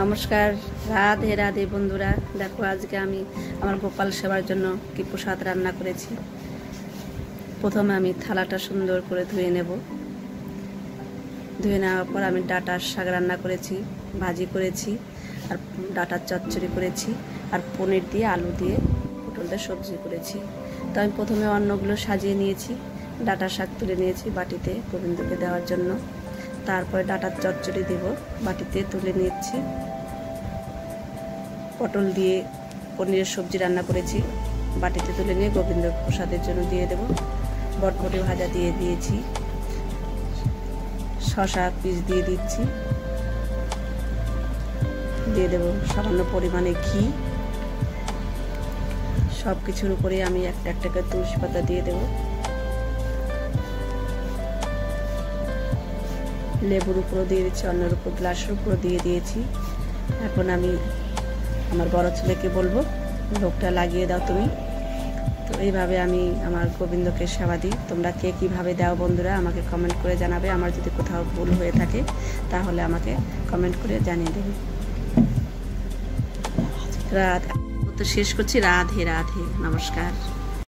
নমস্কার, রাধে রাধে বন্ধুরা। দেখো আজকে আমি আমার গোপাল সেবার জন্য কি প্রসাদ রান্না করেছি। প্রথমে আমি থালাটা সুন্দর করে ধুয়ে নেব। ধুয়ে নেওয়ার পর আমি ডাঁটার শাক রান্না করেছি, ভাজি করেছি, আর ডাঁটার চচ্চড়ি করেছি, আর পনির দিয়ে আলু দিয়ে পটল দিয়ে সবজি করেছি। তো আমি প্রথমে অন্নগুলো সাজিয়ে নিয়েছি, ডাঁটার শাক তুলে নিয়েছি বাটিতে গোবিন্দকে দেওয়ার জন্য। তারপরে ডাঁটার চচ্চড়ি দেব, বাটিতে তুলে নিচ্ছি। পটল দিয়ে পনিরের সবজি রান্না করেছি, বাটিতে তুলে নিয়ে গোবিন্দ প্রসাদের জন্য দিয়ে দেব। বটবটি ভাজা দিয়ে দিয়েছি, শসা পিস দিয়ে দিচ্ছি, দিয়ে দেব সামান্য পরিমাণে ঘি। সব কিছুর উপরে আমি একটা একটা করে তুলসী পাতা দিয়ে দেব। লেবুর উপরও দিয়ে দিচ্ছি, অন্যের উপর গ্লাসের উপরও দিয়ে দিয়েছি। এখন আমি আমার বড় ছেলেকে বলবো, ভোগটা লাগিয়ে দাও তুমি। তো এইভাবে আমি আমার গোবিন্দকে সেবা দিই। তোমরা কে কীভাবে দাও বন্ধুরা আমাকে কমেন্ট করে জানাবে। আমার যদি কোথাও ভুল হয়ে থাকে তাহলে আমাকে কমেন্ট করে জানিয়ে দেবে। তো শেষ করছি। রাধে রাধে, নমস্কার।